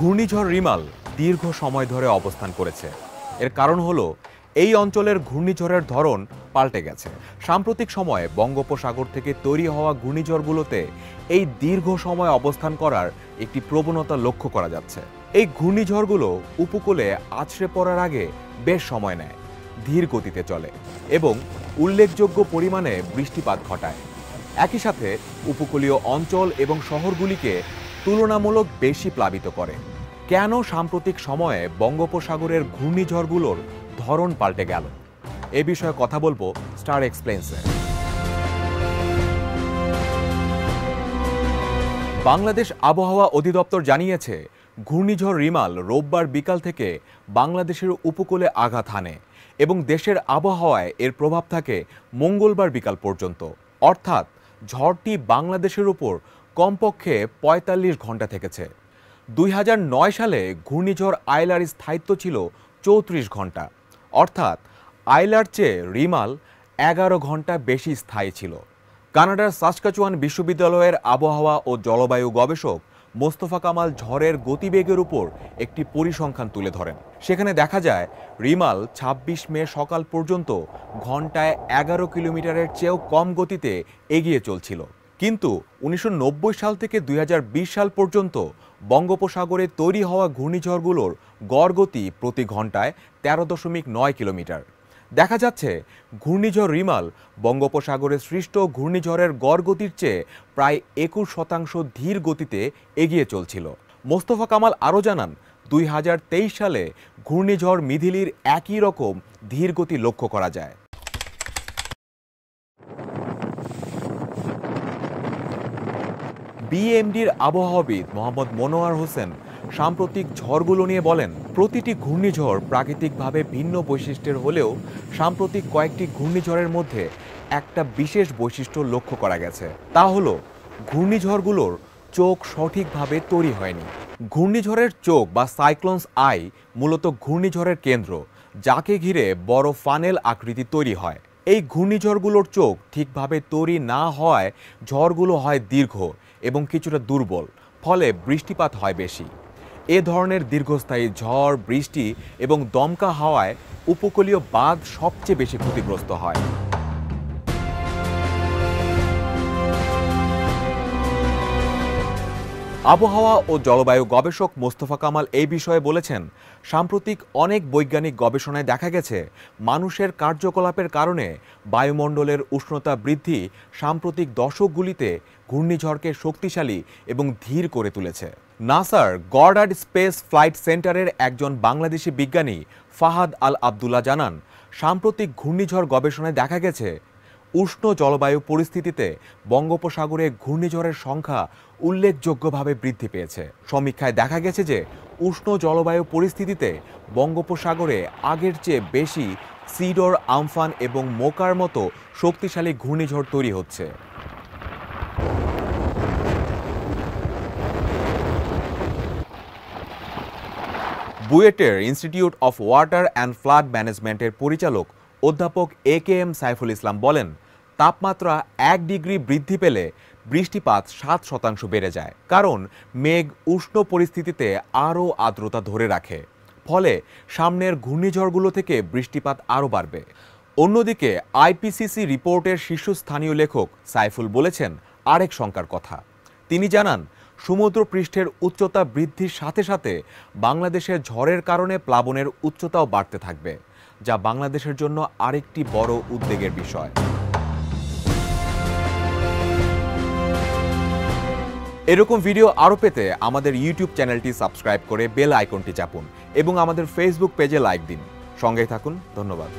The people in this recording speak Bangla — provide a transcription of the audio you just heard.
ঘূর্ণিঝড় রিমাল দীর্ঘ সময় ধরে অবস্থান করেছে। এর কারণ হলো এই অঞ্চলের ঘূর্ণিঝড়ের ধরন পাল্টে গেছে। সাম্প্রতিক সময়ে বঙ্গোপসাগর থেকে তৈরি হওয়া ঘূর্ণিঝড়গুলোতে এই দীর্ঘ সময় অবস্থান করার একটি প্রবণতা লক্ষ্য করা যাচ্ছে। এই ঘূর্ণিঝড়গুলো উপকূলে আছড়ে পড়ার আগে বেশ সময় নেয়, ধীর গতিতে চলে এবং উল্লেখযোগ্য পরিমাণে বৃষ্টিপাত ঘটায়। একই সাথে উপকূলীয় অঞ্চল এবং শহরগুলিকে তুলনামূলক বেশি প্লাবিত করে। কেন সাম্প্রতিক সময়ে বঙ্গোপসাগরের ঘূর্ণিঝড়গুলোর ধরন পাল্টে গেল, এ বিষয়ে কথা বলবো স্টার এক্সপ্লেইনসে। বাংলাদেশ আবহাওয়া অধিদপ্তর জানিয়েছে, ঘূর্ণিঝড় রিমাল রোববার বিকাল থেকে বাংলাদেশের উপকূলে আঘাত হানে এবং দেশের আবহাওয়ায় এর প্রভাব থাকে মঙ্গলবার বিকাল পর্যন্ত। অর্থাৎ ঝড়টি বাংলাদেশের উপর কমপক্ষে ৪৫ ঘন্টা থেকেছে। ২০০৯ সালে ঘূর্ণিঝড় আইলার স্থায়িত্ব ছিল ৩৪ ঘন্টা, অর্থাৎ আইলার চেয়ে রিমাল ১১ ঘন্টা বেশি স্থায়ী ছিল। কানাডার সাসকাচুয়ান বিশ্ববিদ্যালয়ের আবহাওয়া ও জলবায়ু গবেষক মোস্তফা কামাল ঝড়ের গতিবেগের উপর একটি পরিসংখ্যান তুলে ধরেন। সেখানে দেখা যায় রিমাল ২৬ মে সকাল পর্যন্ত ঘন্টায় ১১ কিলোমিটারের চেয়েও কম গতিতে এগিয়ে চলছিল। কিন্তু ১৯৯০ সাল থেকে ২০২০ সাল পর্যন্ত বঙ্গোপসাগরে তৈরি হওয়া ঘূর্ণিঝড়গুলোর গড় গতি প্রতি ঘন্টায় ১৩.৯ কিলোমিটার। দেখা যাচ্ছে ঘূর্ণিঝড় রিমাল বঙ্গোপসাগরে সৃষ্ট ঘূর্ণিঝড়ের গড় গতির চেয়ে প্রায় ২১% ধীর গতিতে এগিয়ে চলছিল। মোস্তফা কামাল আরও জানান, ২০২৩ সালে ঘূর্ণিঝড় মিথিলির একই রকম ধীর গতি লক্ষ্য করা যায়। বিএমডির আবহাওয়াবিদ মোহাম্মদ মনোয়ার হোসেন সাম্প্রতিক ঝড়গুলো নিয়ে বলেন, প্রতিটি ঘূর্ণিঝড় প্রাকৃতিকভাবে ভিন্ন বৈশিষ্ট্যের হলেও সাম্প্রতিক কয়েকটি ঘূর্ণিঝড়ের মধ্যে একটা বিশেষ বৈশিষ্ট্য লক্ষ্য করা গেছে। তা হলো ঘূর্ণিঝড়গুলোর চোখ সঠিকভাবে তৈরি হয়নি। ঘূর্ণিঝড়ের চোখ বা সাইক্লোনস আই মূলত ঘূর্ণিঝড়ের কেন্দ্র, যাকে ঘিরে বড় ফানেল আকৃতি তৈরি হয়। এই ঘূর্ণিঝড়গুলোর চোখ ঠিকভাবে তৈরি না হওয়ায় ঝড়গুলো হয় দীর্ঘ এবং কিছুটা দুর্বল, ফলে বৃষ্টিপাত হয় বেশি। এ ধরনের দীর্ঘস্থায়ী ঝড়, বৃষ্টি এবং দমকা হাওয়ায় উপকূলীয় বাঁধ সবচেয়ে বেশি ক্ষতিগ্রস্ত হয়। আবহাওয়া ও জলবায়ু গবেষক মোস্তফা কামাল এই বিষয়ে বলেছেন, সাম্প্রতিক অনেক বৈজ্ঞানিক গবেষণায় দেখা গেছে মানুষের কার্যকলাপের কারণে বায়ুমণ্ডলের উষ্ণতা বৃদ্ধি সাম্প্রতিক দশকগুলিতে ঘূর্ণিঝড়কে শক্তিশালী এবং ধীর করে তুলেছে। নাসার গডার্ড স্পেস ফ্লাইট সেন্টারের একজন বাংলাদেশি বিজ্ঞানী ফাহাদ আল আবদুল্লাহ জানান, সাম্প্রতিক ঘূর্ণিঝড় গবেষণায় দেখা গেছে উষ্ণ জলবায়ু পরিস্থিতিতে বঙ্গোপসাগরে ঘূর্ণিঝড়ের সংখ্যা উল্লেখযোগ্যভাবে বৃদ্ধি পেয়েছে। সমীক্ষায় দেখা গেছে যে উষ্ণ জলবায়ু পরিস্থিতিতে বঙ্গোপসাগরে আগের চেয়ে বেশি সিডর, আমফান এবং মোকার মতো শক্তিশালী ঘূর্ণিঝড় তৈরি হচ্ছে। বুয়েটের institute of water and flood ম্যানেজমেন্টের পরিচালক অধ্যাপক একেএম সাইফুল ইসলাম বলেন, তাপমাত্রা ১ ডিগ্রি বৃদ্ধি পেলে বৃষ্টিপাত ৭% বেড়ে যায়, কারণ মেঘ উষ্ণ পরিস্থিতিতে আরও আর্দ্রতা ধরে রাখে। ফলে সামনের ঘূর্ণিঝড়গুলো থেকে বৃষ্টিপাত আরও বাড়বে। অন্যদিকে আইপিসিসি রিপোর্টের শীর্ষস্থানীয় লেখক সাইফুল বলেছেন আরেক শঙ্কার কথা। তিনি জানান, সমুদ্রপৃষ্ঠের উচ্চতা বৃদ্ধির সাথে সাথে বাংলাদেশের ঝড়ের কারণে প্লাবনের উচ্চতাও বাড়তে থাকবে, যা বাংলাদেশের জন্য আরেকটি বড় উদ্বেগের বিষয়। এরকম ভিডিও আরও পেতে আমাদের ইউটিউব চ্যানেলটি সাবস্ক্রাইব করে বেল আইকনটি চাপুন এবং আমাদের ফেসবুক পেজে লাইক দিন। সঙ্গেই থাকুন। ধন্যবাদ।